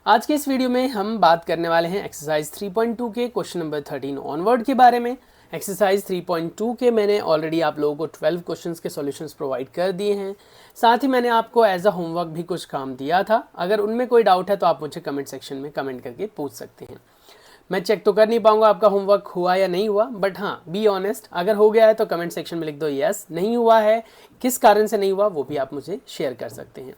आज के इस वीडियो में हम बात करने वाले हैं एक्सरसाइज 3.2 के क्वेश्चन नंबर 13 ऑनवर्ड के बारे में। एक्सरसाइज 3.2 के मैंने ऑलरेडी आप लोगों को 12 क्वेश्चंस के सॉल्यूशंस प्रोवाइड कर दिए हैं। साथ ही मैंने आपको एज अ होमवर्क भी कुछ काम दिया था। अगर उनमें कोई डाउट है तो आप मुझे कमेंट सेक्शन में कमेंट करके पूछ सकते हैं। मैं चेक तो कर नहीं पाऊंगा आपका होमवर्क हुआ या नहीं हुआ, बट हाँ, बी ऑनेस्ट, अगर हो गया है तो कमेंट सेक्शन में लिख दो यस, नहीं हुआ है किस कारण से नहीं हुआ वो भी आप मुझे शेयर कर सकते हैं।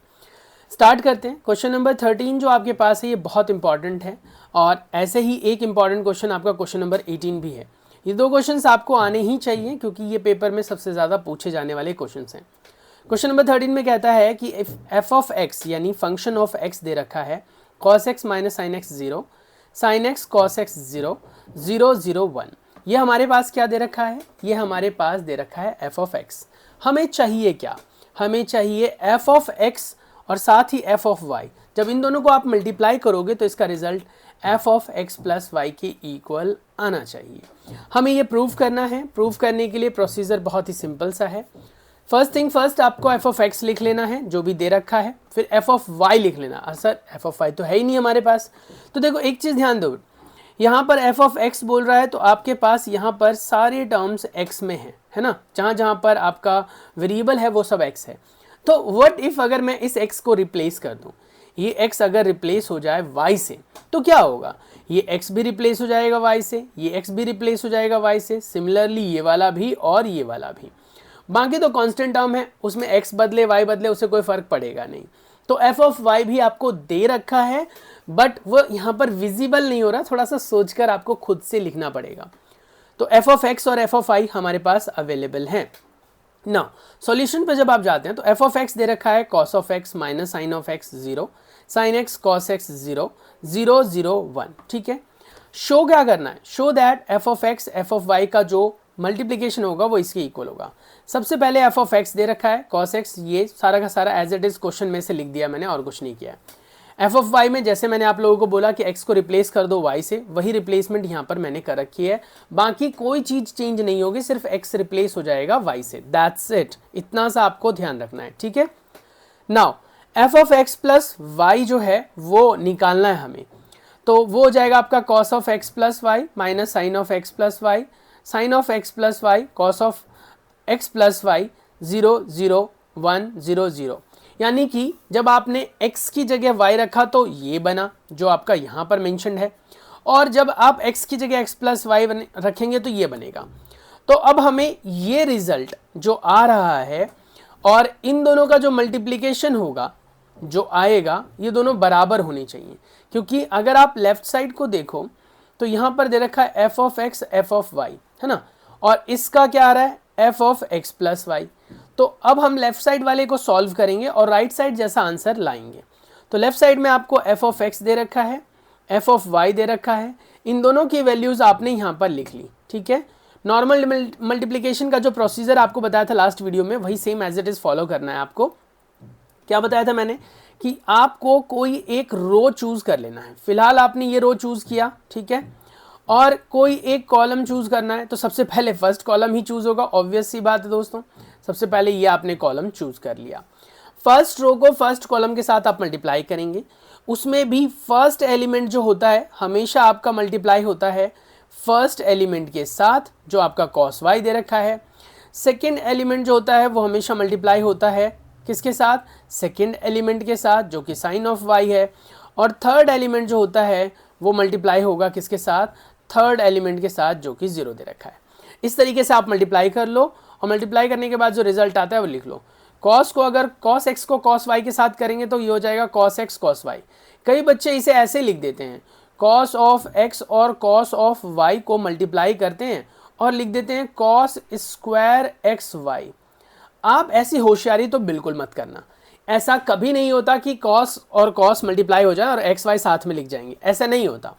स्टार्ट करते हैं। क्वेश्चन नंबर 13 जो आपके पास है ये बहुत इंपॉर्टेंट है, और ऐसे ही एक इंपॉर्टेंट क्वेश्चन आपका क्वेश्चन नंबर 18 भी है। ये दो क्वेश्चंस आपको आने ही चाहिए क्योंकि ये पेपर में सबसे ज़्यादा पूछे जाने वाले क्वेश्चंस हैं। क्वेश्चन नंबर 13 में कहता है कि एफ ऑफ एक्स यानी फंक्शन ऑफ एक्स दे रखा है cos x minus sine x 0, sine x cos x 0, 0 0 1। ये हमारे पास क्या दे रखा है? ये हमारे पास दे रखा है एफ ऑफ एक्स। हमें चाहिए क्या? हमें चाहिए एफ ऑफ एक्स और साथ ही एफ ऑफ वाई। जब इन दोनों को आप मल्टीप्लाई करोगे तो इसका result f of x plus y के इक्वल आना चाहिए। हमें ये प्रूव करना है। प्रूव करने के लिए प्रोसीजर बहुत ही सिंपल सा है। फर्स्ट थिंग फर्स्ट, आपको एफ ऑफ एक्स लिख लेना है जो भी दे रखा है, फिर एफ ऑफ वाई लिख लेना। सर एफ ऑफ वाई तो है ही नहीं हमारे पास। तो देखो एक चीज़ ध्यान दो, यहाँ पर एफ ऑफ एक्स बोल रहा है तो आपके पास यहाँ पर सारे टर्म्स एक्स में है ना। जहाँ जहाँ पर आपका वेरिएबल है वो सब एक्स है। तो व्हाट इफ अगर मैं इस x को रिप्लेस कर दूं, ये x अगर रिप्लेस हो जाए y से तो क्या होगा? ये x भी रिप्लेस हो जाएगा y से, ये x भी रिप्लेस हो जाएगा y से, सिमिलरली ये वाला भी और ये वाला भी। बाकी तो कांस्टेंट टर्म है, उसमें x बदले y बदले उससे कोई फर्क पड़ेगा नहीं। तो f ऑफ y भी आपको दे रखा है, बट वो यहाँ पर विजिबल नहीं हो रहा, थोड़ा सा सोचकर आपको खुद से लिखना पड़ेगा। तो f ऑफ x और f ऑफ y हमारे पास अवेलेबल हैं। ना सॉल्यूशन पे जब आप जाते हैं तो एफ ऑफ एक्स दे रखा है cos of x minus sine of x 0, sine x cos x 0, 0 0 1। ठीक है, शो क्या करना है? Show that f of x f of y का जो मल्टीप्लीकेशन होगा वो इसके इक्वल होगा। सबसे पहले एफ ऑफ एक्स दे रखा है कॉस एक्स, ये सारा का सारा एज इट इज क्वेश्चन में से लिख दिया मैंने और कुछ नहीं किया। एफ ऑफ वाई में जैसे मैंने आप लोगों को बोला कि एक्स को रिप्लेस कर दो वाई से, वही रिप्लेसमेंट यहाँ पर मैंने कर रखी है। बाकी कोई चीज़ चेंज नहीं होगी, सिर्फ एक्स रिप्लेस हो जाएगा वाई से, दैट्स इट। इतना सा आपको ध्यान रखना है, ठीक है। Now f of x plus y जो है वो निकालना है हमें, तो वो हो जाएगा आपका cos of x plus y minus sine of x plus y, sine of x plus y cos of x plus y 0 0 1 0 0। यानी कि जब आपने x की जगह y रखा तो ये बना जो आपका यहाँ पर मेंशन्ड है, और जब आप x की जगह x प्लस वाई रखेंगे तो ये बनेगा। तो अब हमें ये रिजल्ट जो आ रहा है और इन दोनों का जो मल्टीप्लिकेशन होगा जो आएगा, ये दोनों बराबर होने चाहिए। क्योंकि अगर आप लेफ्ट साइड को देखो तो यहाँ पर दे रखा है f of x f of y, है ना, और इसका क्या आ रहा है? F of x plus y. तो अब हम लेफ्ट साइड वाले को सॉल्व करेंगे और राइट साइड जैसा आंसर लाएंगे। तो लेफ्ट साइड में आपको एफ ऑफ एक्स दे रखा है, एफ ऑफ वाई दे रखा है, इन दोनों की वैल्यूज आपने यहाँ पर लिख ली, ठीक है। नॉर्मल मल्टीप्लिकेशन का जो प्रोसीजर आपको बताया था लास्ट वीडियो में, वही same as it is follow करना है आपको। क्या बताया था मैंने? कि आपको कोई एक रो चूज कर लेना है। फिलहाल आपने ये रो चूज किया, ठीक है, और कोई एक कॉलम चूज करना है। तो सबसे पहले फर्स्ट कॉलम ही चूज होगा, ऑब्वियस सी बात है दोस्तों। सबसे पहले ये आपने कॉलम चूज कर लिया। फर्स्ट रो को फर्स्ट कॉलम के साथ आप मल्टीप्लाई करेंगे। उसमें भी फर्स्ट एलिमेंट जो होता है हमेशा आपका मल्टीप्लाई होता है फर्स्ट एलिमेंट के साथ जो आपका कॉस वाई दे रखा है। सेकेंड एलिमेंट जो होता है वो हमेशा मल्टीप्लाई होता है किसके साथ? सेकेंड एलिमेंट के साथ जो कि साइन ऑफ वाई है। और थर्ड एलिमेंट जो होता है वो मल्टीप्लाई होगा किसके साथ? थर्ड एलिमेंट के साथ जो कि 0 दे रखा है। इस तरीके से आप मल्टीप्लाई कर लो और मल्टीप्लाई करने के बाद जो रिजल्ट आता है वो लिख लो। कॉस को अगर कॉस एक्स को कॉस वाई के साथ करेंगे तो ये हो जाएगा कॉस एक्स कॉस वाई। कई बच्चे इसे ऐसे लिख देते हैं, कॉस ऑफ एक्स और कॉस ऑफ वाई को मल्टीप्लाई करते हैं और लिख देते हैं कॉस स्क्वायर एक्स वाई। आप ऐसी होशियारी तो बिल्कुल मत करना। ऐसा कभी नहीं होता कि कॉस और कॉस मल्टीप्लाई हो जाए और एक्स वाई साथ में लिख जाएंगे, ऐसा नहीं होता।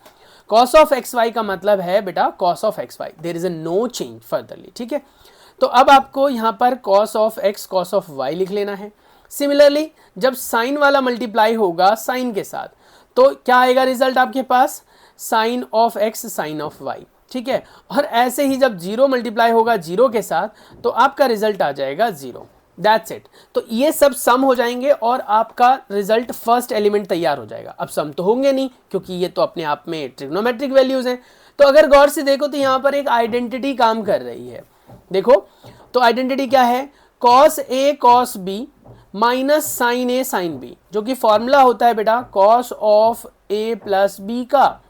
कॉस ऑफ एक्स वाई का मतलब है बेटा cos of x y, there is a no change furtherly, ठीक है। तो अब आपको यहाँ पर cos of x cos of y लिख लेना है। सिमिलरली जब साइन वाला मल्टीप्लाई होगा साइन के साथ तो क्या आएगा रिजल्ट आपके पास? Sine of X sine of Y, ठीक है। और ऐसे ही जब 0 मल्टीप्लाई होगा 0 के साथ तो आपका रिजल्ट आ जाएगा 0। That's it. तो ये सब सम हो जाएंगे और आपका रिजल्ट फर्स्ट एलिमेंट तैयार हो जाएगा। अब सम तो होंगे नहीं क्योंकि ये तो अपने आप में ट्रिग्नोमेट्रिक वैल्यूज हैं। तो अगर गौर से देखो तो यहाँ पर एक आइडेंटिटी काम कर रही है। देखो तो आइडेंटिटी क्या है, cos a cos b minus sine a sine b, जो कि फॉर्मूला होता है बेटा cos of a plus b का।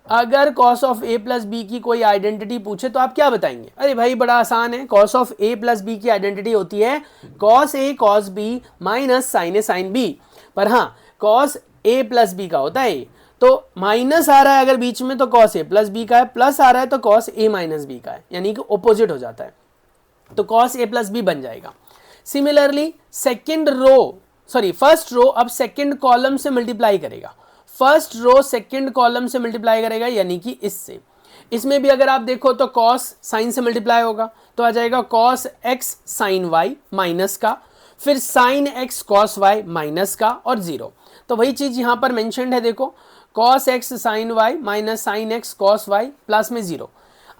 अगर cos of a plus b की कोई आइडेंटिटी पूछे तो आप क्या बताएंगे? अरे भाई बड़ा आसान है, cos of a plus b की आइडेंटिटी होती है cos a cos b minus sine a sine b. पर हाँ, कॉस ए प्लस बी का होता है, तो माइनस आ रहा है अगर बीच में तो कॉस ए प्लस बी का है, प्लस आ रहा है तो कॉस ए माइनस बी का है, यानी कि ऑपोजिट हो जाता है, तो कॉस ए प्लस बी बन जाएगा। सिमिलरली फर्स्ट रो अब सेकंड कॉलम से मल्टीप्लाई करेगा, फर्स्ट रो सेकंड कॉलम से मल्टीप्लाई करेगा, यानी कि इससे। इसमें भी अगर आप देखो तो कॉस साइन से मल्टीप्लाई होगा तो आ जाएगा cos x sine y minus का, फिर sine x cos y minus का और 0। तो वही चीज यहां पर मेंशन्ड है, देखो cos x sine y minus sine x cos y plus में 0।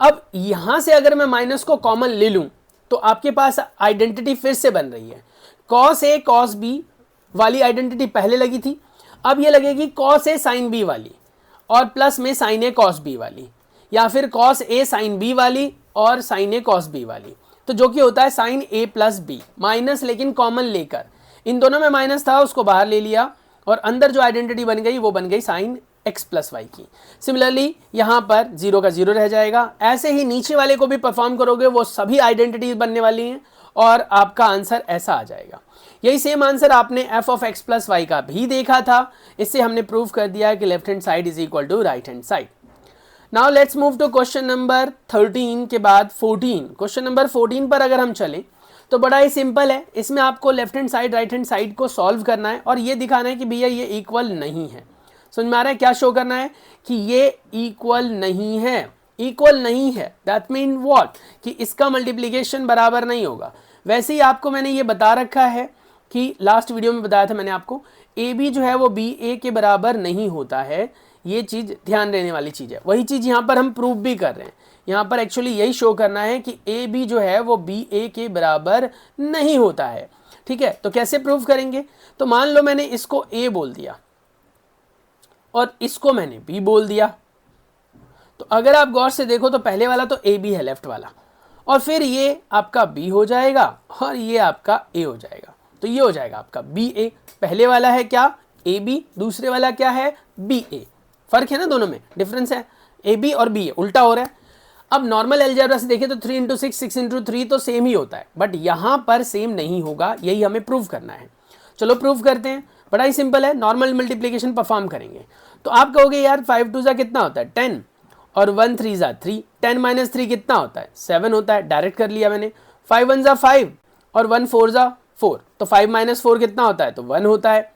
अब यहां से अगर मैं माइनस को कॉमन ले लूं तो आपके पास आइडेंटिटी फिर से बन रही है। कॉस ए कॉस बी वाली आइडेंटिटी पहले लगी थी, अब ये लगेगी कॉस ए साइन बी वाली और प्लस में साइन ए कॉस बी वाली, या फिर कॉस ए साइन बी वाली और साइन ए कॉस बी वाली, तो जो कि होता है साइन ए प्लस बी माइनस, लेकिन कॉमन लेकर इन दोनों में माइनस था उसको बाहर ले लिया और अंदर जो आइडेंटिटी बन गई वो बन गई साइन एक्स प्लस वाई की। सिमिलरली यहाँ पर 0 का 0 रह जाएगा। ऐसे ही नीचे वाले को भी परफॉर्म करोगे, वो सभी आइडेंटिटीज बनने वाली हैं और आपका आंसर ऐसा आ जाएगा। यही सेम आंसर आपने f of x plus y का भी देखा था। इससे हमने प्रूव कर दिया कि left hand side is equal to right hand side. Now let's move to question number 13 के बाद 14। क्वेश्चन नंबर 14 पर अगर हम चलें तो बड़ा ही सिंपल है। इसमें आपको left hand side right hand side को सॉल्व करना है और ये दिखाना है कि भैया ये इक्वल नहीं है। समझ में आ रहा है? क्या शो करना है कि ये इक्वल नहीं है, इक्वल नहीं है। दैट मीन व्हाट, कि इसका मल्टीप्लीकेशन बराबर नहीं होगा। वैसे ही आपको मैंने ये बता रखा है कि लास्ट वीडियो में बताया था मैंने आपको, ए बी जो है वो बी ए के बराबर नहीं होता है। ये चीज़ ध्यान देने वाली चीज़ है। वही चीज़ यहाँ पर हम प्रूव भी कर रहे हैं। यहाँ पर एक्चुअली यही शो करना है कि ए बी जो है वो बी ए के बराबर नहीं होता है। ठीक है, तो कैसे प्रूव करेंगे? तो मान लो मैंने इसको ए बोल दिया और इसको मैंने बी बोल दिया, तो अगर आप गौर से देखो तो पहले वाला तो ए बी है लेफ्ट वाला, और फिर ये आपका बी हो जाएगा और ये आपका ए हो जाएगा। तो ये हो जाएगा आपका बी ए। पहले वाला है क्या? ए बी, दूसरे वाला क्या है? बी ए। फर्क है ना, दोनों में डिफरेंस है, ए बी और बी ए उल्टा हो रहा है। अब नॉर्मल अलजेब्रा से देखें तो 3 इंटू 6 6 इंटू 3 तो सेम ही होता है, बट यहाँ पर सेम नहीं होगा, यही हमें प्रूव करना है। चलो प्रूव करते हैं। बड़ा ही सिंपल है, नॉर्मल मल्टीप्लिकेशन परफॉर्म करेंगे। तो आप कहोगे यार 5 2 कितना होता है? 10 और 1 3 3, 10 माइनस 3 कितना होता है? 7 होता है। डायरेक्ट कर लिया मैंने। 5 1 5 और 1 4 4, तो 5 माइनस 4 कितना होता है? तो 1 होता है।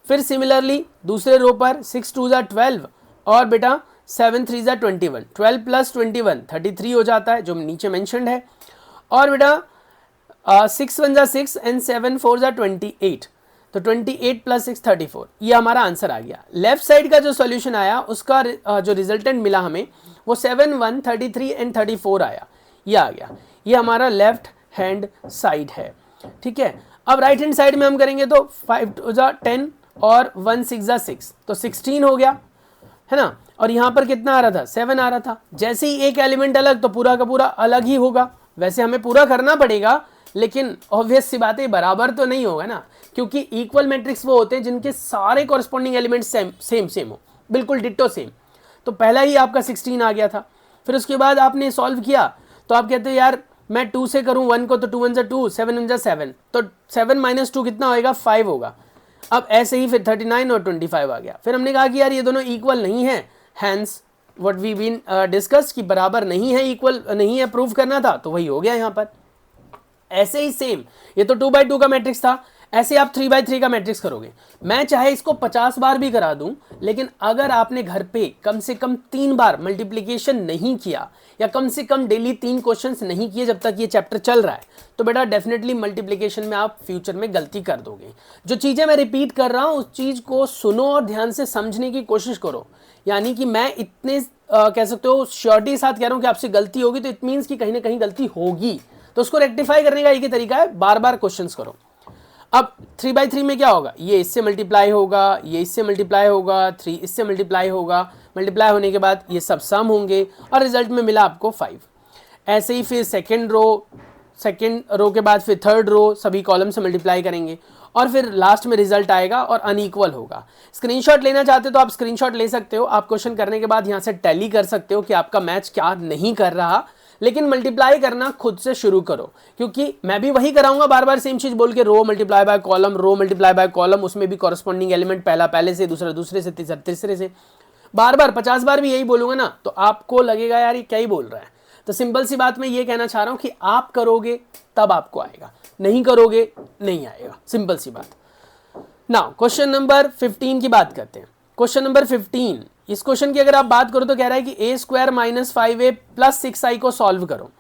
फिर सिमिलरली दूसरे रो पर 6 2 12 और बेटा 7 3 21, 12 प्लस 21 33 हो जाता है, जो नीचे मेंशन्ड है। और बेटा 6 1 6 एंड 7 4 28, तो 28 प्लस 6 34। ये हमारा आंसर आ गया। लेफ्ट साइड का जो सॉल्यूशन आया उसका जो रिजल्टेंट मिला हमें वो 7 1 33 एंड 34 आया। ये आ गया, ये हमारा लेफ्ट हैंड साइड है। ठीक है, अब राइट हैंड साइड में हम करेंगे तो 5 2 10 और 1 6 6, तो 16 हो गया, है ना। और यहाँ पर कितना आ रहा था? 7 आ रहा था। जैसे ही एक एलिमेंट अलग तो पूरा का पूरा अलग ही होगा। वैसे हमें पूरा करना पड़ेगा, लेकिन ऑब्वियस सी बात है बराबर तो नहीं होगा ना, क्योंकि इक्वल मैट्रिक्स वो होते हैं जिनके सारे कॉरस्पॉन्डिंग एलिमेंट सेम हो, बिल्कुल डिट्टो सेम। तो पहला ही आपका 16 आ गया था। फिर उसके बाद आपने सॉल्व किया तो आप कहते हो यार मैं 2 से करूँ 1 को, तो 2 1 2, 7 1 7, तो 7 माइनस 2 कितना होएगा? 5 होगा। अब ऐसे ही फिर 39 और 25 आ गया। फिर हमने कहा कि यार ये दोनों इक्वल नहीं है, hence what we been discuss कि बराबर नहीं है, इक्वल नहीं है, प्रूव करना था, तो वही हो गया यहाँ पर। ऐसे ही सेम, ये तो 2 बाई 2 का मैट्रिक्स था, ऐसे आप 3 बाई 3 का मैट्रिक्स करोगे। मैं चाहे इसको 50 बार भी करा दूं, लेकिन अगर आपने घर पे कम से कम 3 बार मल्टीप्लिकेशन नहीं किया या कम से कम डेली 3 क्वेश्चंस नहीं किए जब तक ये चैप्टर चल रहा है, तो बेटा डेफिनेटली मल्टीप्लिकेशन में आप फ्यूचर में गलती कर दोगे। जो चीज़ें मैं रिपीट कर रहा हूँ उस चीज़ को सुनो और ध्यान से समझने की कोशिश करो। यानी कि मैं इतने कह सकते हो श्योरिटी के साथ कह रहा हूँ कि आपसे गलती होगी, तो इट मीन्स कि कहीं ना कहीं गलती होगी। तो उसको रेक्टिफाई करने का एक ही तरीका है, बार बार क्वेश्चंस करो। अब 3/3 में क्या होगा, ये इससे मल्टीप्लाई होगा, ये इससे मल्टीप्लाई होगा, 3 इससे मल्टीप्लाई होगा, मल्टीप्लाई होने के बाद ये सब सम होंगे और रिजल्ट में मिला आपको 5। ऐसे ही फिर सेकेंड रो के बाद फिर थर्ड रो, सभी कॉलम से मल्टीप्लाई करेंगे और फिर लास्ट में रिजल्ट आएगा और अनइक्वल होगा। स्क्रीनशॉट लेना चाहते हो तो आप स्क्रीनशॉट ले सकते हो। आप क्वेश्चन करने के बाद यहाँ से टैली कर सकते हो कि आपका मैच क्या नहीं कर रहा, लेकिन मल्टीप्लाई करना खुद से शुरू करो, क्योंकि मैं भी वही कराऊंगा बार बार सेम चीज बोल के, row multiply by column, row multiply by column, उसमें भी कॉरस्पॉन्डिंग एलिमेंट पहला पहले से, दूसरा दूसरे से, तीसरा तीसरे से, बार बार 50 बार भी यही बोलूंगा ना तो आपको लगेगा यार ये क्या ही बोल रहा है। तो सिंपल सी बात मैं ये कहना चाह रहा हूं कि आप करोगे तब आपको आएगा, नहीं करोगे नहीं आएगा, सिंपल सी बात। नाउ क्वेश्चन नंबर 15 की बात करते हैं। क्वेश्चन नंबर 15, इस क्वेश्चन की अगर आप बात करो तो कह रहा है कि a² - 5a + 6i को सॉल्व करो।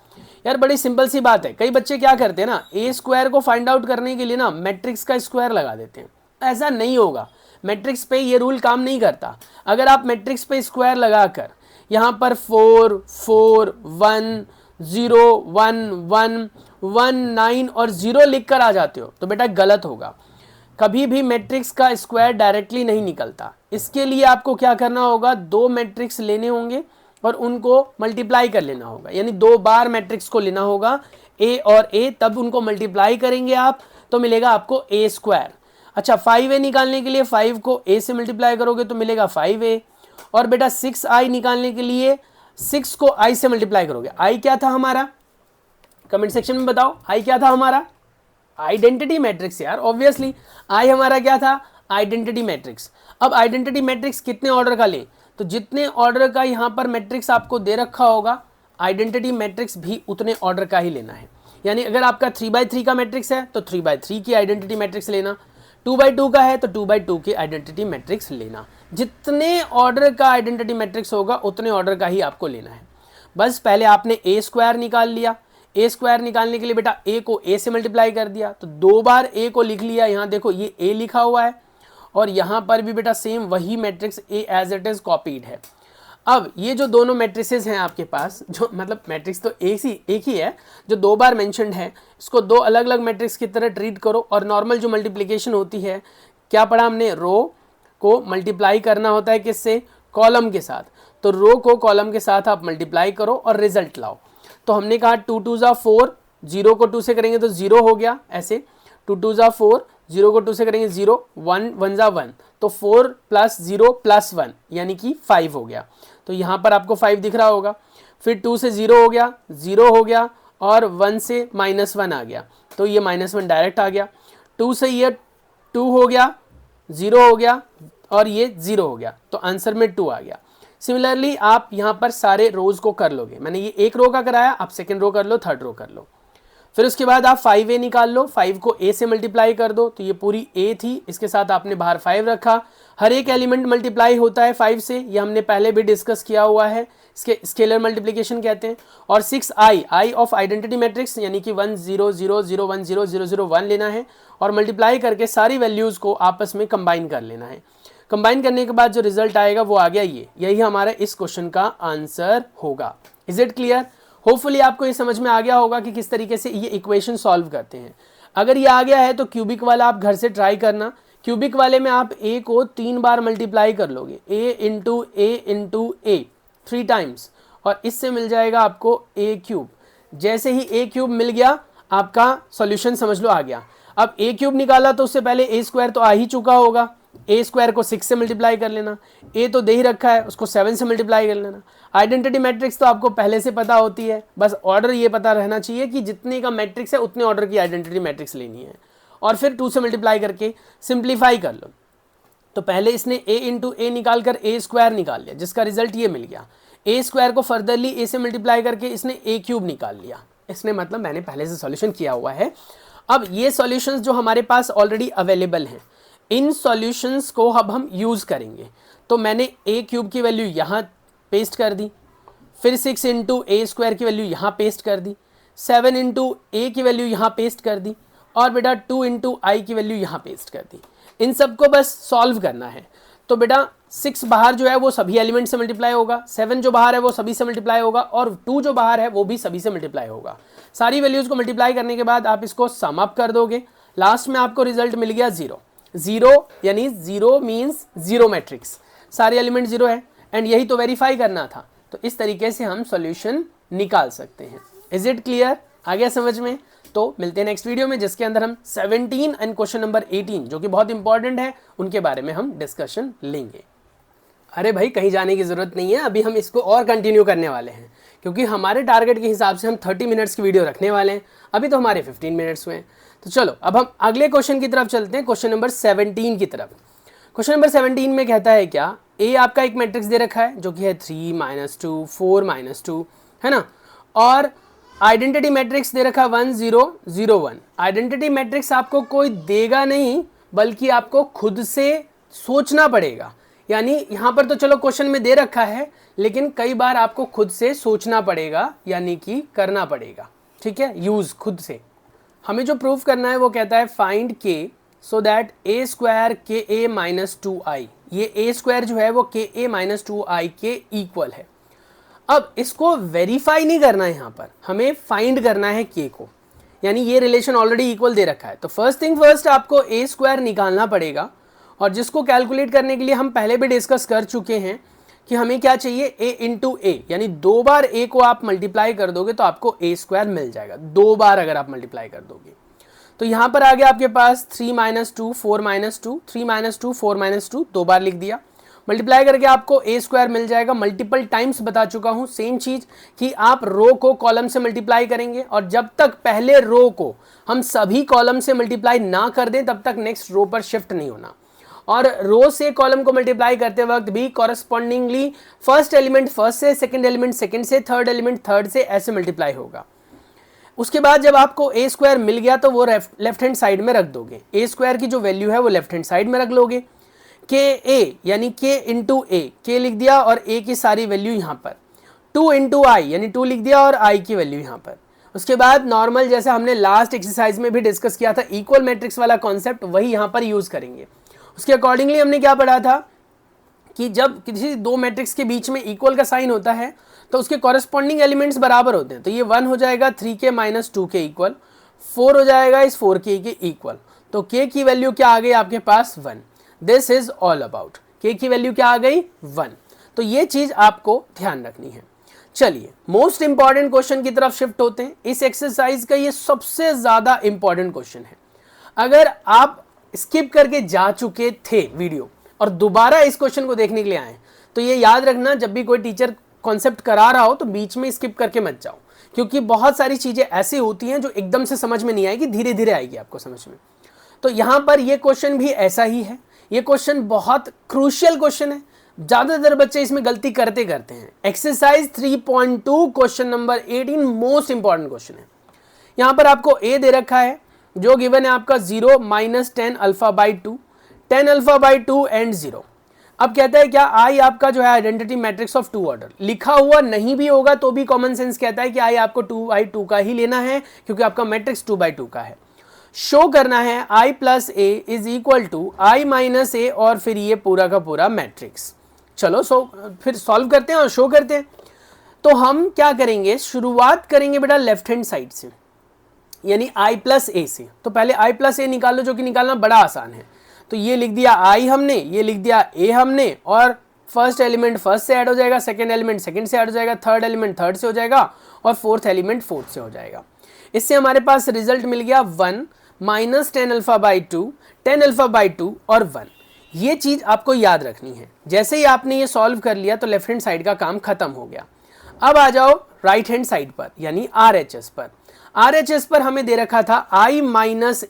यार बड़ी सिंपल सी बात है, कई बच्चे क्या करते हैं ना, a² को फाइंड आउट करने के लिए ना मैट्रिक्स का स्क्वायर लगा देते हैं। ऐसा नहीं होगा, मैट्रिक्स पे ये रूल काम नहीं करता। अगर आप मैट्रिक्स पे स्क्वायर लगाकर यहाँ पर 4 4 1 0 1 1 1 9 और 0 लिख कर आ जाते हो तो बेटा गलत होगा। कभी भी मैट्रिक्स का स्क्वायर डायरेक्टली नहीं निकलता। इसके लिए आपको क्या करना होगा, 2 मैट्रिक्स लेने होंगे और उनको मल्टीप्लाई कर लेना होगा, यानी 2 बार मैट्रिक्स को लेना होगा a और a, तब उनको मल्टीप्लाई करेंगे आप तो मिलेगा आपको a²। अच्छा 5a निकालने के लिए 5 को a से मल्टीप्लाई करोगे तो मिलेगा 5a, और बेटा 6i निकालने के लिए 6 को i से मल्टीप्लाई करोगे। i क्या था हमारा, कमेंट सेक्शन में बताओ, i क्या था हमारा, आइडेंटिटी मैट्रिक्स यार, ऑब्वियसली i हमारा क्या था, आइडेंटिटी मैट्रिक्स। अब आइडेंटिटी मैट्रिक्स कितने ऑर्डर का ले, तो जितने ऑर्डर का यहाँ पर मैट्रिक्स आपको दे रखा होगा आइडेंटिटी मैट्रिक्स भी उतने ऑर्डर का ही लेना है। यानी अगर आपका 3/3 का मैट्रिक्स है तो 3/3 की आइडेंटिटी मैट्रिक्स लेना, 2/2 का है तो 2/2 की आइडेंटिटी मैट्रिक्स लेना। जितने ऑर्डर का आइडेंटिटी मैट्रिक्स होगा उतने ऑर्डर का ही आपको लेना है। बस पहले आपने a² निकाल लिया, a² निकालने के लिए बेटा a को a से मल्टीप्लाई कर दिया तो 2 बार a को लिख लिया। यहाँ देखो ये a लिखा हुआ है और यहाँ पर भी बेटा सेम वही matrix a as it is copied है। अब ये जो दोनों मैट्रिसेस हैं आपके पास, जो मतलब मैट्रिक्स तो एक ही है, जो 2 बार मेंशन्ड है, इसको 2 अलग अलग मैट्रिक्स की तरह ट्रीट करो। और नॉर्मल जो मल्टीप्लिकेशन होती है, क्या पढ़ा हमने, रो को मल्टीप्लाई करना होता है किससे, कॉलम के साथ। तो रो को कॉलम के साथ आप मल्टीप्लाई करो और रिजल्ट लाओ। तो हमने कहा 2 2 ज़ा 4, 0 को 2 से करेंगे तो 0 हो गया, ऐसे 2 2 ज़ा 4, 0 को 2 से करेंगे 0, 1 1 ज़ा 1, तो 4 + 0 + 1 यानी कि 5 हो गया। तो यहाँ पर आपको 5 दिख रहा होगा। फिर 2 से 0 हो गया, 0 हो गया, और 1 से -1 आ गया तो ये -1 डायरेक्ट आ गया। 2 से ये 2 हो गया, 0 हो गया और ये 0 हो गया, तो आंसर में 2 आ गया। सिमिलरली आप यहाँ पर सारे रोज को कर लोगे, मैंने ये एक रो का कराया, आप सेकेंड रो कर लो, थर्ड रो कर लो। फिर उसके बाद आप 5a निकाल लो, 5 को a से मल्टीप्लाई कर दो तो ये पूरी a थी, इसके साथ आपने बाहर 5 रखा। हर एक एलिमेंट मल्टीप्लाई होता है 5 से, ये हमने पहले भी डिस्कस किया हुआ है, इसके स्केलर मल्टीप्लिकेशन कहते हैं। और 6i, i of identity matrix यानी कि 1 0 0 0 1 0 0 0 1 लेना है और मल्टीप्लाई करके सारी वैल्यूज़ को आपस में कंबाइन कर लेना है। कंबाइन करने के बाद जो रिजल्ट आएगा वो आ गया ये, यही हमारा इस क्वेश्चन का आंसर होगा। Is it clear? होपफुली आपको ये समझ में आ गया होगा कि किस तरीके से ये इक्वेशन सॉल्व करते हैं। अगर ये आ गया है तो क्यूबिक वाला आप घर से ट्राई करना। क्यूबिक वाले में आप a को 3 बार मल्टीप्लाई कर लोगे, a × a 3 टाइम्स, और इससे मिल जाएगा आपको a³। जैसे ही a³ मिल गया आपका सॉल्यूशन समझ लो आ गया। अब a³ निकाला तो उससे पहले a² तो आ ही चुका होगा, a² को 6 से मल्टीप्लाई कर लेना, a तो दे ही रखा है उसको 7 से मल्टीप्लाई कर लेना। आइडेंटिटी मैट्रिक्स तो आपको पहले से पता होती है, बस ऑर्डर ये पता रहना चाहिए कि जितने का मैट्रिक्स है उतने ऑर्डर की आइडेंटिटी मैट्रिक्स लेनी है, और फिर 2 से मल्टीप्लाई करके सिंप्लीफाई कर लो। तो पहले इसने a × a निकाल कर a² निकाल लिया, जिसका रिजल्ट ये मिल गया। a² को फर्दरली a से मल्टीप्लाई करके इसने a³ निकाल लिया, इसने मतलब मैंने पहले से सॉल्यूशन किया हुआ है। अब ये सॉल्यूशंस जो हमारे पास ऑलरेडी अवेलेबल हैं, इन सॉल्यूशंस को अब हम यूज़ करेंगे। तो मैंने a³ की वैल्यू यहाँ पेस्ट कर दी, फिर 6 × a² की वैल्यू यहाँ पेस्ट कर दी, 7 × a की वैल्यू यहाँ पेस्ट कर दी, और बेटा 2 × i की वैल्यू यहाँ पेस्ट कर दी। इन सबको बस सॉल्व करना है। तो बेटा 6 बाहर जो है वो सभी एलिमेंट से मल्टीप्लाई होगा, 7 जो बाहर है वो सभी से मल्टीप्लाई होगा, और 2 जो बाहर है वो भी सभी से मल्टीप्लाई होगा। सारी वैल्यूज को मल्टीप्लाई करने के बाद आप इसको सम अप कर दोगे, लास्ट में आपको रिजल्ट मिल गया 0। 0 यानी 0 मीन्स जीरो मैट्रिक्स, सारे एलिमेंट 0 है, एंड यही तो वेरीफाई करना था। तो इस तरीके से हम सॉल्यूशन निकाल सकते हैं। Is it clear? आ गया समझ में? तो मिलते हैं नेक्स्ट वीडियो में, जिसके अंदर हम 17 एंड क्वेश्चन नंबर 18 जो कि बहुत इंपॉर्टेंट है उनके बारे में हम डिस्कशन लेंगे। अरे भाई कहीं जाने की ज़रूरत नहीं है, अभी हम इसको और कंटिन्यू करने वाले हैं, क्योंकि हमारे टारगेट के हिसाब से हम 30 मिनट्स की वीडियो रखने वाले हैं। अभी तो हमारे 15 मिनट्स हुए हैं। तो चलो अब हम अगले क्वेश्चन की तरफ चलते हैं, क्वेश्चन नंबर 17 की तरफ। क्वेश्चन नंबर 17 में कहता है क्या, ए आपका एक मैट्रिक्स दे रखा है जो कि है 3 -2 4 -2, है ना, और आइडेंटिटी मैट्रिक्स दे रखा 1 0 0 1। आइडेंटिटी मैट्रिक्स आपको कोई देगा नहीं, बल्कि आपको खुद से सोचना पड़ेगा। यानी यहाँ पर तो चलो क्वेश्चन में दे रखा है, लेकिन कई बार आपको खुद से सोचना पड़ेगा, यानी कि करना पड़ेगा। ठीक है, यूज खुद से। हमें जो प्रूफ करना है वो कहता है फाइंड के सो दैट ए स्क्वायर के ए -2i। ये ए स्क्वायर जो है वो के ए -2i के इक्वल है। अब इसको वेरीफाई नहीं करना है, यहाँ पर हमें फाइंड करना है के को, यानी ये रिलेशन ऑलरेडी इक्वल दे रखा है। तो फर्स्ट थिंग फर्स्ट आपको ए स्क्वायर निकालना पड़ेगा, और जिसको कैलकुलेट करने के लिए हम पहले भी डिस्कस कर चुके हैं कि हमें क्या चाहिए, ए इंटू ए, यानी 2 बार ए को आप मल्टीप्लाई कर दोगे तो आपको ए स्क्वायर मिल जाएगा। 2 बार अगर आप मल्टीप्लाई कर दोगे तो यहाँ पर आ गया आपके पास 3 -2 4 -2, 3 -2 4 -2, 2 बार लिख दिया। मल्टीप्लाई करके आपको ए स्क्वायर मिल जाएगा। मल्टीपल टाइम्स बता चुका हूँ सेम चीज कि आप रो को कॉलम से मल्टीप्लाई करेंगे, और जब तक पहले रो को हम सभी कॉलम से मल्टीप्लाई ना कर दें तब तक नेक्स्ट रो पर शिफ्ट नहीं होना। और रो से कॉलम को मल्टीप्लाई करते वक्त भी कॉरस्पॉन्डिंगली फर्स्ट एलिमेंट फर्स्ट से, सेकंड एलिमेंट सेकंड से, थर्ड एलिमेंट थर्ड से, ऐसे मल्टीप्लाई होगा। उसके बाद जब आपको ए स्क्वायर मिल गया तो वो लेफ्ट हैंड साइड में रख दोगे। ए स्क्वायर की जो वैल्यू है वो लेफ्ट हैंड साइड में रख लोगे। के ए यानी के इंटू ए, के लिख दिया और ए की सारी वैल्यू यहाँ पर। 2 इंटू आई यानी 2 लिख दिया और आई की वैल्यू यहाँ पर। उसके बाद नॉर्मल जैसे हमने लास्ट एक्सरसाइज में भी डिस्कस किया था, इक्वल मैट्रिक्स वाला कॉन्सेप्ट वही यहाँ पर यूज करेंगे। उसके अकॉर्डिंगली हमने क्या पढ़ा था कि जब किसी 2 मैट्रिक्स के बीच में इक्वल का साइन होता है तो उसके कॉरेस्पॉन्डिंग एलिमेंट्स बराबर होते हैं। तो ये 1 हो जाएगा 3 के -2 के इक्वल, 4 हो जाएगा इस 4 के इक्वल। तो k की वैल्यू क्या आ गई आपके पास 1। This is all about, k की वैल्यू क्या आ गई 1। तो ये चीज आपको ध्यान रखनी है। चलिए मोस्ट इंपॉर्टेंट क्वेश्चन की तरफ शिफ्ट होते हैं। इस एक्सरसाइज का ये सबसे ज्यादा इंपॉर्टेंट क्वेश्चन है। अगर आप स्किप करके जा चुके थे वीडियो और दोबारा इस क्वेश्चन को देखने के लिए आए तो ये याद रखना, जब भी कोई टीचर कॉन्सेप्ट करा रहा हो तो बीच में स्किप करके मत जाओ, क्योंकि बहुत सारी चीजें ऐसी होती हैं जो एकदम से समझ में नहीं आएगी, धीरे धीरे आएगी आपको समझ में। तो यहां पर ये क्वेश्चन भी ऐसा ही है। ये क्वेश्चन बहुत क्रूशियल क्वेश्चन है, ज्यादातर बच्चे इसमें गलती करते हैं। Exercise 3.2 question number 18 most important question है। यहां पर आपको ए दे रखा है जो गिवन है आपका 0 -10 α/2, 10 α/2 एंड 0। अब कहता है क्या आई आपका जो है आइडेंटिटी मैट्रिक्स ऑफ 2 ऑर्डर। लिखा हुआ नहीं भी होगा तो भी कॉमन सेंस कहता है कि आई आपको 2/2 का ही लेना है, क्योंकि आपका मैट्रिक्स 2/2 का है। शो करना है i + a is equal to i - a और फिर ये पूरा का पूरा मैट्रिक्स। चलो फिर सॉल्व करते हैं और शो करते हैं। तो हम क्या करेंगे, शुरुआत करेंगे बेटा लेफ्ट हैंड साइड से, यानी i + a से। तो पहले i + a निकालो, जो कि निकालना बड़ा आसान है। तो ये लिख दिया i हमने, ये लिख दिया a हमने, और फर्स्ट एलिमेंट फर्स्ट से ऐड हो जाएगा, सेकंड एलिमेंट सेकंड से ऐड हो जाएगा, थर्ड एलिमेंट थर्ड से हो जाएगा, और फोर्थ एलिमेंट फोर्थ से हो जाएगा। इससे हमारे पास रिजल्ट मिल गया 1 -10 α/2, 10 α/2 और 1। ये चीज आपको याद रखनी है। जैसे ही आपने ये सॉल्व कर लिया तो लेफ्ट हैंड साइड का काम खत्म हो गया। अब आ जाओ राइट हैंड साइड पर, यानी RHS पर। RHS पर हमें दे रखा था i -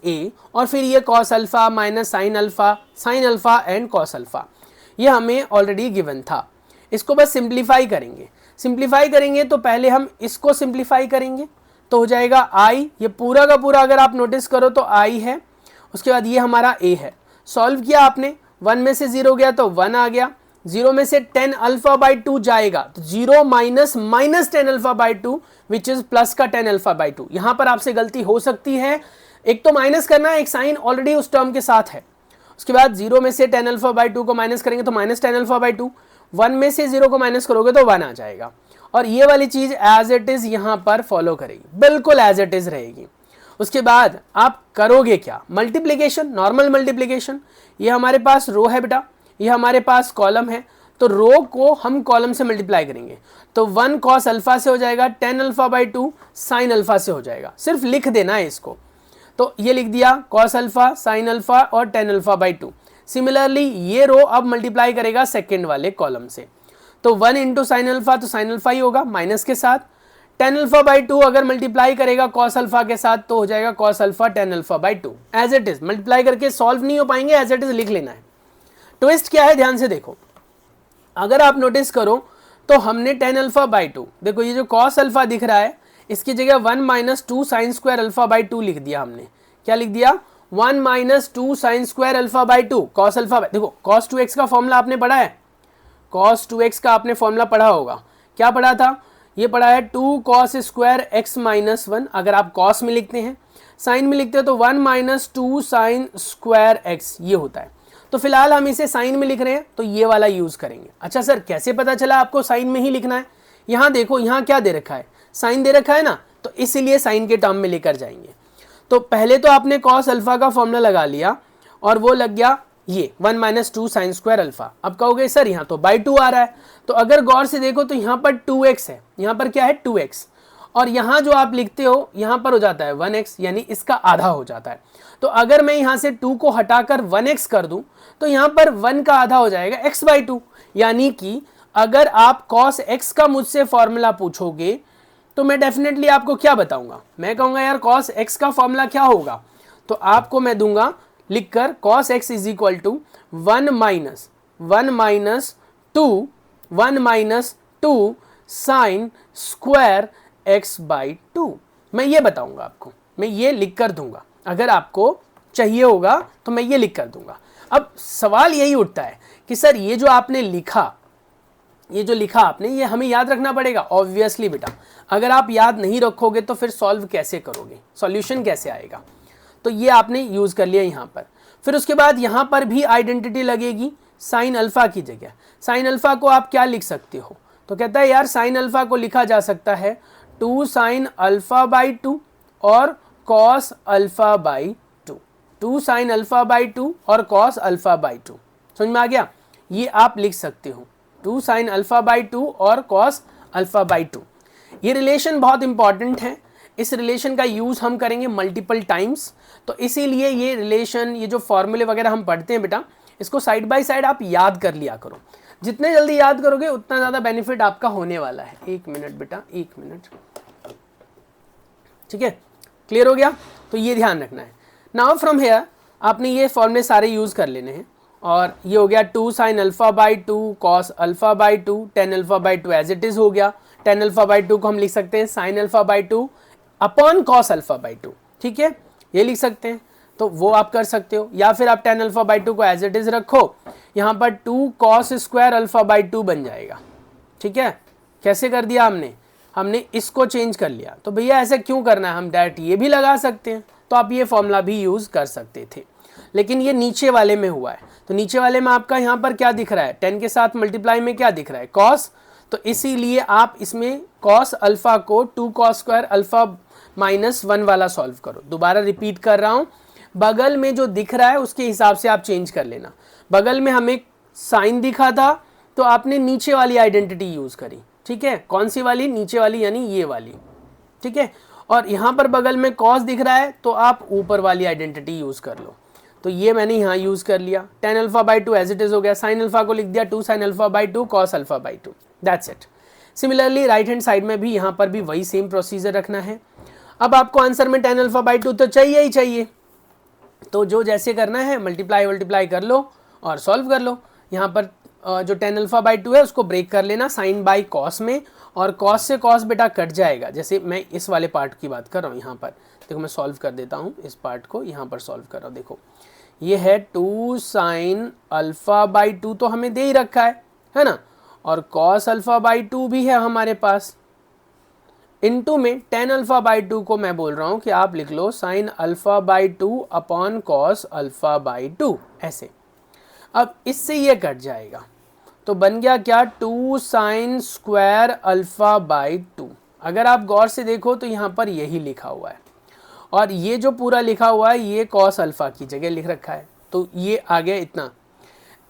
a और फिर ये cos alpha minus sin alpha and cos alpha. ये हमें ऑलरेडी गिवन था। इसको बस सिंप्लीफाई करेंगे। सिंप्लीफाई करेंगे तो पहले हम इसको सिंप्लीफाई करेंगे तो हो जाएगा i, ये पूरा का पूरा अगर आप नोटिस करो तो i है। उसके बाद ये हमारा a है। सॉल्व किया आपने, 1 में से 0 गया तो 1 आ गया, 0 में से 10 α/2 जाएगा तो 0 - 10 α/2 विच इज प्लस का 10 α/2। यहां पर आपसे गलती हो सकती है, एक तो माइनस करना है, एक साइन ऑलरेडी उस टर्म के साथ है। उसके बाद 0 में से tan अल्फा बाई 2 को माइनस करेंगे तो माइनस tan अल्फा बाई 2, 1 में से 0 को माइनस करोगे तो 1 आ जाएगा। और ये वाली चीज एज इट इज यहां पर फॉलो करेगी, बिल्कुल एज इट इज रहेगी। उसके बाद आप करोगे क्या, मल्टीप्लीकेशन, नॉर्मल मल्टीप्लीकेशन। ये हमारे पास रो है बेटा, ये हमारे पास कॉलम है, तो रो को हम कॉलम से मल्टीप्लाई करेंगे तो 1 कॉस अल्फा से हो जाएगा, tan alpha by 2 sine alpha से हो जाएगा। सिर्फ लिख देना है इसको, तो ये लिख दिया कॉस अल्फा, साइन अल्फा और tan अल्फा बाई 2। सिमिलरली ये रो अब मल्टीप्लाई करेगा सेकेंड वाले कॉलम से, तो 1 इंटू साइन अल्फा, तो साइन अल्फा ही होगा माइनस के साथ। tan अल्फा बाई 2 अगर मल्टीप्लाई करेगा कॉस अल्फा के साथ तो हो जाएगा cos alpha tan alpha by 2 as it is. Multiply करके सॉल्व नहीं हो पाएंगे, एज इट इज लिख लेना है। ट्विस्ट क्या है ध्यान से देखो, अगर आप नोटिस करो तो हमने tan अल्फा बाई 2, देखो ये जो कॉस अल्फा दिख रहा है इसकी जगह 1 minus 2 sine square alpha by 2 लिख दिया हमने। क्या लिख दिया, 1 minus 2 sine square alpha by 2 cos alpha. देखो cos 2x का फॉर्मूला आपने पढ़ा है, cos 2x का आपने फॉर्मूला पढ़ा होगा। क्या पढ़ा था, ये पढ़ा है 2 cos स्क्वायर x माइनस 1। अगर आप cos में लिखते हैं, साइन में लिखते हैं तो 1 माइनस 2 साइन स्क्वायर x ये होता है। तो फिलहाल हम इसे साइन में लिख रहे हैं तो ये वाला यूज करेंगे। अच्छा सर कैसे पता चला आपको साइन में ही लिखना है, यहाँ देखो यहाँ क्या दे रखा है, साइन दे रखा है ना, तो इसीलिए साइन के टर्म में लेकर जाएंगे। तो पहले तो आपने कॉस अल्फा का फॉर्मूला लगा लिया और वो लग गया ये 1 माइनस 2 साइन स्क्वायर अल्फा। अब कहोगे सर यहाँ तो बाई 2 आ रहा है, तो अगर गौर से देखो तो यहाँ पर 2x है, यहाँ पर क्या है 2x, और यहाँ जो आप लिखते हो यहाँ पर हो जाता है 1x, यानी इसका आधा हो जाता है। तो अगर मैं यहाँ से 2 को हटाकर 1x कर दूं तो यहाँ पर 1 का आधा हो जाएगा x बाई 2। यानी कि अगर आप cos x का मुझसे फॉर्मूला पूछोगे तो मैं डेफिनेटली आपको क्या बताऊंगा, मैं कहूंगा यार cos x का फॉर्मूला क्या होगा, तो आपको मैं दूंगा लिखकर cos x is equal to 1 minus 2 sine square x by 2। मैं ये बताऊंगा आपको, मैं ये लिख कर दूंगा, अगर आपको चाहिए होगा तो मैं ये लिख कर दूंगा। अब सवाल यही उठता है कि सर ये जो आपने लिखा, ये जो लिखा आपने, ये हमें याद रखना पड़ेगा। ऑब्वियसली बेटा, अगर आप याद नहीं रखोगे तो फिर सॉल्व कैसे करोगे, सॉल्यूशन कैसे आएगा। तो ये आपने यूज कर लिया यहाँ पर। फिर उसके बाद यहाँ पर भी आइडेंटिटी लगेगी साइन अल्फा की जगह। साइन अल्फा को आप क्या लिख सकते हो, तो कहता है यार साइन अल्फा को लिखा जा सकता है 2 साइन अल्फा बाई 2 और cos alpha by 2, 2 sine alpha by 2 और कॉस अल्फा बाई 2। समझ में आ गया, ये आप लिख सकते हो 2 साइन अल्फा बाई 2 और कॉस अल्फा बाई 2। ये रिलेशन बहुत इंपॉर्टेंट है, इस रिलेशन का यूज हम करेंगे मल्टीपल टाइम्स, तो इसीलिए ये रिलेशन, ये जो फॉर्मूले वगैरह हम पढ़ते हैं बेटा, इसको साइड बाय साइड आप याद कर लिया करो। जितने जल्दी याद करोगे उतना ज़्यादा बेनिफिट आपका होने वाला है। 1 मिनट बेटा, 1 मिनट, ठीक है, क्लियर हो गया। तो ये ध्यान रखना है। नाउ फ्रॉम हेयर आपने ये फॉर्मूले सारे यूज कर लेने हैं, और ये हो गया 2 sine alpha by 2 cos alpha by 2 tan alpha by 2 as it is हो गया। tan अल्फा बाई 2 को हम लिख सकते हैं sign alpha by 2 upon cos alpha by 2, ठीक है, ये लिख सकते हैं, तो वो आप कर सकते हो। या फिर आप tan अल्फा बाई 2 को एज इट इज रखो, यहाँ पर 2 कॉस स्क्वायर अल्फा बाई 2 बन जाएगा, ठीक है। कैसे कर दिया हमने इसको चेंज कर लिया। तो भैया ऐसे क्यों करना है, हम डायरेक्ट ये भी लगा सकते हैं, तो आप ये फॉर्मूला भी यूज कर सकते थे, लेकिन ये नीचे वाले में हुआ है। तो नीचे वाले में आपका यहाँ पर क्या दिख रहा है, 10 के साथ मल्टीप्लाई में क्या दिख रहा है, कॉस, तो इसीलिए आप इसमें कॉस अल्फा को 2 कॉस स्क्वायर अल्फा माइनस 1 वाला सॉल्व करो। दोबारा रिपीट कर रहा हूँ, बगल में जो दिख रहा है उसके हिसाब से आप चेंज कर लेना। बगल में हमें साइन दिखा था तो आपने नीचे वाली आइडेंटिटी यूज करी, ठीक है, कौन सी वाली, नीचे वाली यानी ये वाली, ठीक है। और यहाँ पर बगल में कॉस दिख रहा है तो आप ऊपर वाली आइडेंटिटी यूज कर लो। तो ये मैंने यहाँ यूज कर लिया, tan alpha by 2 as it is हो गया, साइन अल्फा को लिख दिया 2 sine alpha by 2 cos alpha by 2, that's it. Similarly right hand side में भी यहाँ पर भी वही सेम प्रोसीजर रखना है। अब आपको आंसर में tan अल्फा बाई 2 तो चाहिए ही चाहिए, तो जो जैसे करना है मल्टीप्लाई कर लो और सॉल्व कर लो। यहाँ पर जो tan अल्फा बाई 2 है उसको ब्रेक कर लेना साइन बाई कॉस में, और कॉस से कॉस बेटा कट जाएगा। जैसे मैं इस वाले पार्ट की बात कर रहा हूँ, यहाँ पर देखो मैं सॉल्व कर देता हूँ, इस पार्ट को यहाँ पर सॉल्व कर रहा हूँ। देखो ये है 2 साइन अल्फा बाई 2 तो हमें दे ही रखा है ना, और कॉस अल्फा बाई 2 भी है हमारे पास, इनटू में tan अल्फा बाई 2 को मैं बोल रहा हूं कि आप लिख लो sin alpha by 2 upon cos alpha by 2 ऐसे। अब इससे ये कट जाएगा तो बन गया क्या 2 sin स्क्वायर अल्फा बाई 2। अगर आप गौर से देखो तो यहाँ पर यही लिखा हुआ है और ये जो पूरा लिखा हुआ है ये cos अल्फा की जगह लिख रखा है, तो ये आ गया इतना।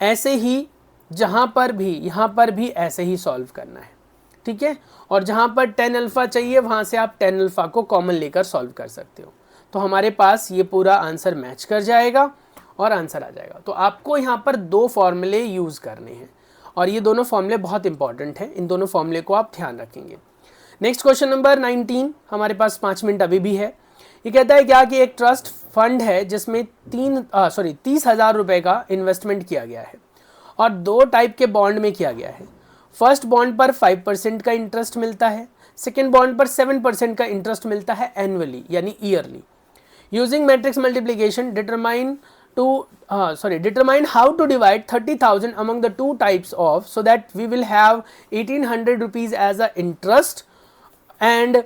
ऐसे ही जहाँ पर भी यहाँ पर भी ऐसे ही सॉल्व करना है, ठीक है। और जहाँ पर tan अल्फा चाहिए वहाँ से आप tan अल्फा को कॉमन लेकर सॉल्व कर सकते हो, तो हमारे पास ये पूरा आंसर मैच कर जाएगा और आंसर आ जाएगा। तो आपको यहाँ पर दो फॉर्मूले यूज़ करने हैं और ये दोनों फॉर्मूले बहुत इंपॉर्टेंट हैं, इन दोनों फॉर्मूले को आप ध्यान रखेंगे। नेक्स्ट क्वेश्चन नंबर 19, हमारे पास 5 मिनट अभी भी है। ये कहता है क्या कि एक ट्रस्ट फंड है जिसमें 30,000 रुपये का इन्वेस्टमेंट किया गया है और 2 टाइप के बॉन्ड में किया गया है। फर्स्ट बॉन्ड पर 5% का इंटरेस्ट मिलता है, सेकेंड बॉन्ड पर 7% का इंटरेस्ट मिलता है एनुअली यानी yearly. Using matrix multiplication determine how to divide 30,000 among the 2 types of so that we will have 1,800 rupees as a interest and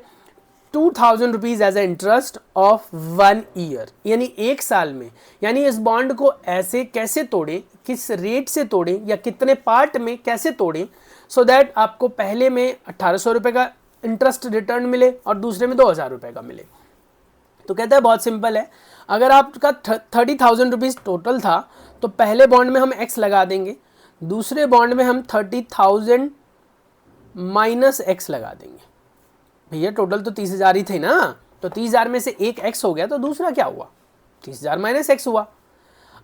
2,000 rupees as a interest of 1 year। यानी एक साल में, यानी इस बॉन्ड को ऐसे कैसे तोड़ें, किस रेट से तोड़ें या कितने पार्ट में कैसे तोड़ें सो दैट आपको पहले में 1,800 रुपये का इंटरेस्ट रिटर्न मिले और दूसरे में 2,000 रुपये का मिले। तो कहता है बहुत सिंपल है, अगर आपका 30,000 रुपीज़ टोटल था तो पहले बॉन्ड में हम x लगा देंगे, दूसरे बॉन्ड में हम 30,000 माइनस x लगा देंगे। भैया टोटल तो 30,000 ही थे ना, तो 30,000 में से एक x हो गया तो दूसरा क्या हुआ, 30,000 माइनस x हुआ।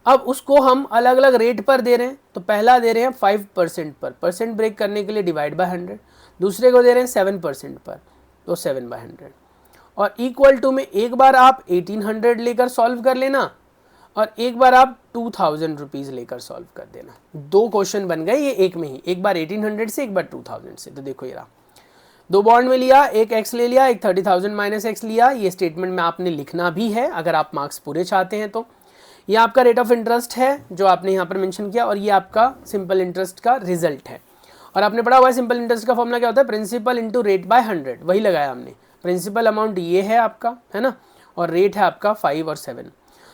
अब उसको हम अलग अलग रेट पर दे रहे हैं, तो पहला दे रहे हैं 5% पर, परसेंट ब्रेक करने के लिए डिवाइड बाय 100, दूसरे को दे रहे हैं 7% पर, तो 7/100। और इक्वल टू में एक बार आप 1,800 लेकर सॉल्व कर लेना और एक बार आप 2,000 रुपीज़ लेकर सॉल्व कर देना। 2 क्वेश्चन बन गए ये एक में ही, एक बार 1,800 से एक बार 2,000 से। तो देखो ये रहा, 2 बॉन्ड में लिया, एक x ले लिया, एक 30,000 माइनस x लिया। ये स्टेटमेंट में आपने लिखना भी है अगर आप मार्क्स पूरे चाहते हैं तो। ये आपका रेट ऑफ इंटरेस्ट है जो आपने यहाँ पर मेंशन किया और ये आपका सिंपल इंटरेस्ट का रिजल्ट है। और आपने पढ़ा हुआ है सिंपल इंटरेस्ट का फॉर्मूला क्या होता है, प्रिंसिपल इंटू रेट बाय 100, वही लगाया हमने। प्रिंसिपल अमाउंट ये है आपका, है ना, और रेट है आपका 5 और 7।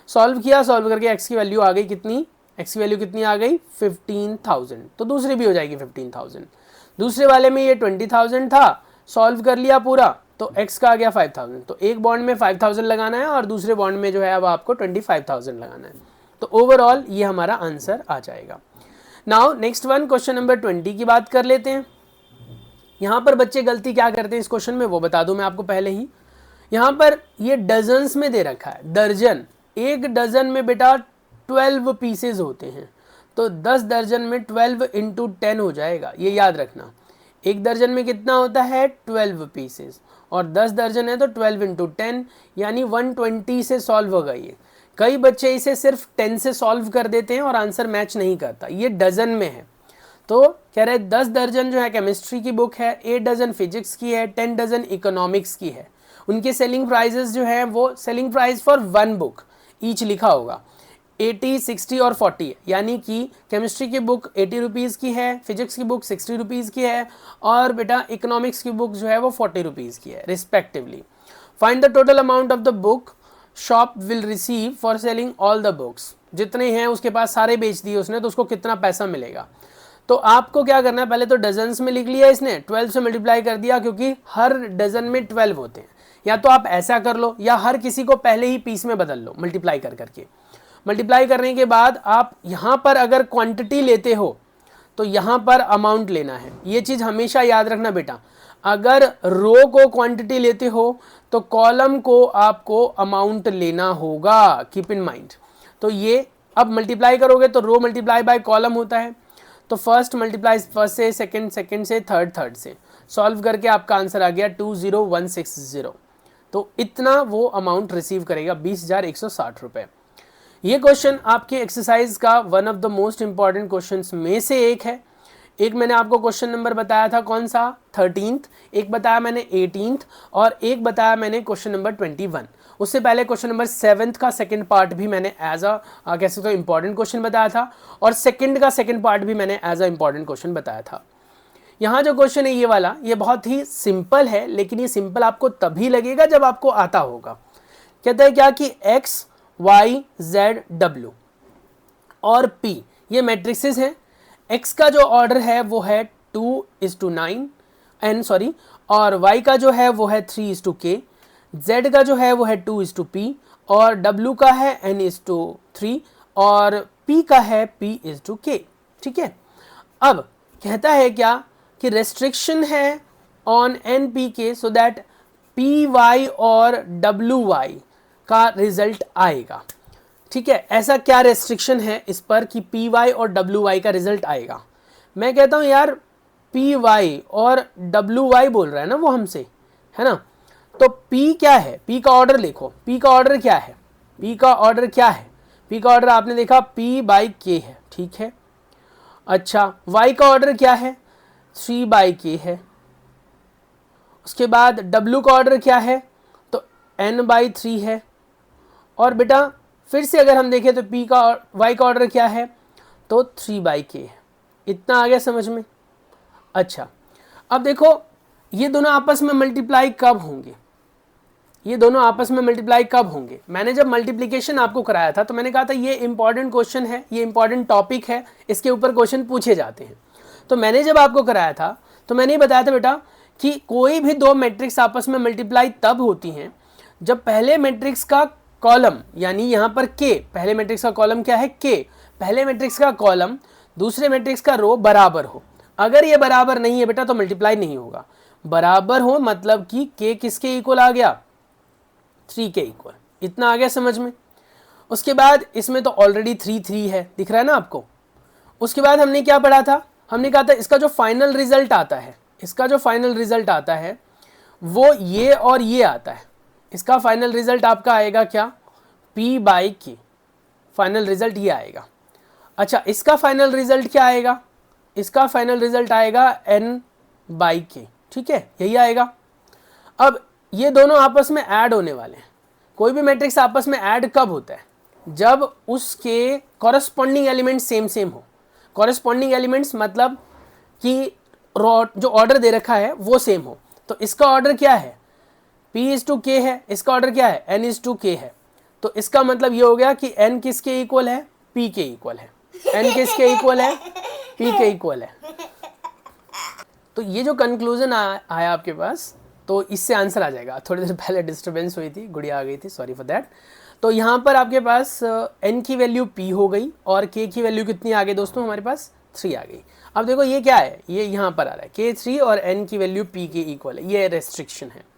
सॉल्व किया, सॉल्व करके x की वैल्यू आ गई कितनी, x की वैल्यू कितनी आ गई 15,000, तो दूसरी भी हो जाएगी 15,000। दूसरे वाले में ये 20,000 था, सॉल्व कर लिया पूरा तो x का आ गया 5,000। तो एक बॉन्ड में 5,000 लगाना है और दूसरे बॉन्ड में जो है अब आपको 25,000 लगाना है। तो ओवरऑल ये हमारा आंसर आ जाएगा। Now next one, question number 20 की बात कर लेते हैं। यहाँ पर बच्चे गलती क्या करते हैं इस क्वेश्चन में वो बता दूं मैं आपको पहले ही। यहाँ पर ये डजन्स में दे रखा है, दर्जन। एक डजन में बेटा 12 पीसेज होते हैं, तो 10 दर्जन में 12 इंटू 10 हो जाएगा, ये याद रखना। एक दर्जन में कितना होता है 12 पीसेज और 10 दर्जन है तो 12 इंटू 10 यानी 120 से सॉल्व होगा ये। कई बच्चे इसे सिर्फ 10 से सॉल्व कर देते हैं और आंसर मैच नहीं करता, ये डजन में है। तो कह रहे 10 दर्जन जो है केमिस्ट्री की बुक है, 8 डजन फिजिक्स की है, 10 डजन इकोनॉमिक्स की है। उनके सेलिंग प्राइजेस जो है वो selling price for 1 book each लिखा होगा, 80, 60 और 40 है। यानी कि केमिस्ट्री की बुक 80 रुपीज़ की है, फिजिक्स की बुक 60 रुपीज़ की है और बेटा इकोनॉमिक्स की बुक जो है वो 40 रुपीज़ की है respectively. Find the total amount of the book shop will receive for selling all the books. जितने हैं उसके पास सारे बेच दिए उसने, तो उसको कितना पैसा मिलेगा। तो आपको क्या करना है, पहले तो डजन्स में लिख लिया इसने, 12 से मल्टीप्लाई कर दिया क्योंकि हर डजन में 12 होते हैं। या तो आप ऐसा कर लो या हर किसी को पहले ही पीस में बदल लो मल्टीप्लाई कर करके। मल्टीप्लाई करने के बाद आप यहाँ पर अगर क्वांटिटी लेते हो तो यहाँ पर अमाउंट लेना है। ये चीज़ हमेशा याद रखना बेटा, अगर रो को क्वांटिटी लेते हो तो कॉलम को आपको अमाउंट लेना होगा, कीप इन माइंड। तो ये अब मल्टीप्लाई करोगे तो रो मल्टीप्लाई बाय कॉलम होता है, तो फर्स्ट मल्टीप्लाई फर्स्ट से, सेकंड सेकंड से, थर्ड से। सॉल्व करके आपका आंसर आ गया 20,160। तो इतना वो अमाउंट रिसीव करेगा, 20,160 रुपये। ये क्वेश्चन आपके एक्सरसाइज का one of the most important questions में से एक है। एक मैंने आपको क्वेश्चन नंबर बताया था कौन सा 13th, एक बताया मैंने 18th और एक बताया मैंने क्वेश्चन नंबर 21। उससे पहले क्वेश्चन नंबर 7th का सेकंड पार्ट भी मैंने एज अ कह सकते हो इंपॉर्टेंट क्वेश्चन बताया था और सेकंड का सेकंड पार्ट भी मैंने एज अ इंपॉर्टेंट क्वेश्चन बताया था। यहाँ जो क्वेश्चन है ये वाला, ये बहुत ही सिंपल है, लेकिन ये सिंपल आपको तभी लगेगा जब आपको आता होगा। कहता है क्या कि x, y, z, w और p ये मैट्रिक्सेस हैं। x का जो ऑर्डर है वो है 2:9 और y का जो है वो है 3:k, z का जो है वो है 2:p और w का है n:3 और p का है p:k। ठीक है, अब कहता है क्या कि रेस्ट्रिक्शन है on npk so that py और wy का रिजल्ट आएगा। ठीक है, ऐसा क्या रेस्ट्रिक्शन है इस पर कि py और wy का रिजल्ट आएगा। मैं कहता हूं यार py और wy बोल रहा है ना वो हमसे, है ना, तो p क्या है, p का ऑर्डर लिखो, p का ऑर्डर क्या है, p का ऑर्डर क्या है, p का ऑर्डर आपने देखा p/k है। ठीक है, अच्छा y का ऑर्डर क्या है, 3/k है। उसके बाद w का ऑर्डर क्या है, तो n/3 है। और बेटा फिर से अगर हम देखें तो p का y का ऑर्डर क्या है, तो 3/k है। इतना आ गया समझ में। अच्छा, अब देखो ये दोनों आपस में मल्टीप्लाई कब होंगे, ये दोनों आपस में मल्टीप्लाई कब होंगे। मैंने जब मल्टीप्लिकेशन आपको कराया था तो मैंने कहा था ये इंपॉर्टेंट क्वेश्चन है, ये इंपॉर्टेंट टॉपिक है, इसके ऊपर क्वेश्चन पूछे जाते हैं। तो मैंने जब आपको कराया था तो मैंने बताया था बेटा कि कोई भी दो मैट्रिक्स आपस में मल्टीप्लाई तब होती हैं जब पहले मैट्रिक्स का कॉलम, यानी यहाँ पर k, पहले मैट्रिक्स का कॉलम क्या है k, पहले मैट्रिक्स का कॉलम दूसरे मैट्रिक्स का रो बराबर हो। अगर ये बराबर नहीं है बेटा तो मल्टीप्लाई नहीं होगा। बराबर हो मतलब कि k किसके इक्वल आ गया, 3 के इक्वल। इतना आ गया समझ में। उसके बाद इसमें तो ऑलरेडी 3 है, दिख रहा है ना आपको। उसके बाद हमने क्या पढ़ा था, हमने कहा था इसका जो फाइनल रिजल्ट आता है, इसका जो फाइनल रिजल्ट आता है वो ये और ये आता है। इसका फाइनल रिजल्ट आपका आएगा क्या, p/k, फाइनल रिजल्ट ये आएगा। अच्छा, इसका फाइनल रिजल्ट क्या आएगा, इसका फाइनल रिजल्ट आएगा n/k। ठीक है, यही आएगा। अब ये दोनों आपस में ऐड होने वाले हैं। कोई भी मैट्रिक्स आपस में ऐड कब होता है, जब उसके कॉरस्पॉन्डिंग एलिमेंट सेम सेम हो। कॉरस्पॉन्डिंग एलिमेंट्स मतलब कि जो ऑर्डर दे रखा है वो सेम हो। तो इसका ऑर्डर क्या है, p:k है, इसका ऑर्डर क्या है, n:k है। तो इसका मतलब ये हो गया कि n किसके इक्वल है, p के इक्वल है। n किसके इक्वल है, p के इक्वल है। तो ये जो कंक्लूजन आया आपके पास, तो इससे आंसर आ जाएगा। थोड़ी देर पहले डिस्टर्बेंस हुई थी, गुड़िया आ गई थी, सॉरी फॉर दैट। तो यहाँ पर आपके पास n की वैल्यू p हो गई और k की वैल्यू कितनी आ गई दोस्तों, हमारे पास 3 आ गई। अब देखो ये क्या है, ये यहाँ पर आ रहा है k3 और n की वैल्यू p के इक्वल है, ये रेस्ट्रिक्शन है।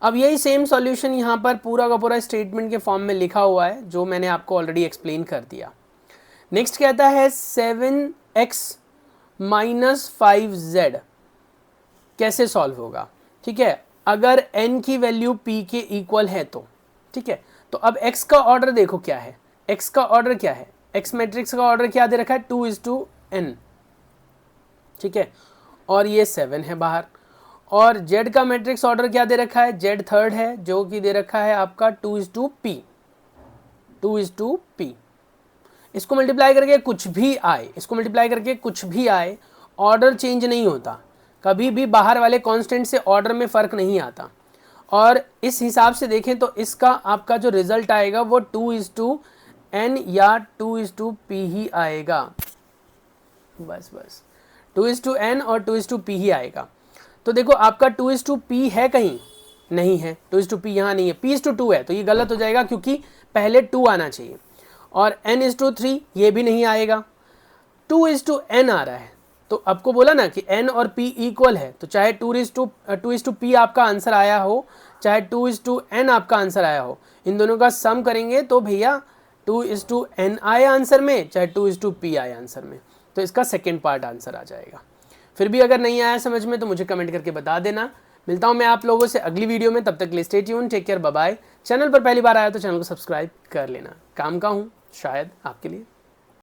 अब यही सेम सॉल्यूशन यहाँ पर पूरा का पूरा स्टेटमेंट के फॉर्म में लिखा हुआ है, जो मैंने आपको ऑलरेडी एक्सप्लेन कर दिया। नेक्स्ट कहता है 7x - 5z कैसे सॉल्व होगा। ठीक है, अगर n की वैल्यू p के इक्वल है तो। ठीक है, तो अब x का ऑर्डर देखो क्या है, x का ऑर्डर क्या है, x मैट्रिक्स का ऑर्डर क्या दे रखा है, 2:n। ठीक है, और ये 7 है बाहर। और z का मैट्रिक्स ऑर्डर क्या दे रखा है, z थर्ड है, जो कि दे रखा है आपका 2:p। 2:p इसको मल्टीप्लाई करके कुछ भी आए, इसको मल्टीप्लाई करके कुछ भी आए, ऑर्डर चेंज नहीं होता। कभी भी बाहर वाले कांस्टेंट से ऑर्डर में फ़र्क नहीं आता। और इस हिसाब से देखें तो इसका आपका जो रिजल्ट आएगा वो 2:n या 2:p ही आएगा। बस 2:n और 2:p ही आएगा। तो देखो आपका 2:p है कहीं, नहीं है, 2:p यहाँ नहीं है, p:2 है, तो ये गलत हो जाएगा क्योंकि पहले 2 आना चाहिए। और n:3 ये भी नहीं आएगा, 2:n आ रहा है। तो आपको बोला ना कि n और p इक्वल है, तो चाहे 2:p आपका आंसर आया हो, चाहे 2:n आपका आंसर आया हो, इन दोनों का सम करेंगे तो भैया 2:n आए आंसर में, चाहे 2:p आए आंसर में, तो इसका सेकेंड पार्ट आंसर आ जाएगा। फिर भी अगर नहीं आया समझ में तो मुझे कमेंट करके बता देना। मिलता हूँ मैं आप लोगों से अगली वीडियो में, तब तक के लिए stay tune, take care, bye bye. Channel पर पहली बार आया तो चैनल को सब्सक्राइब कर लेना, काम का हूँ शायद आपके लिए।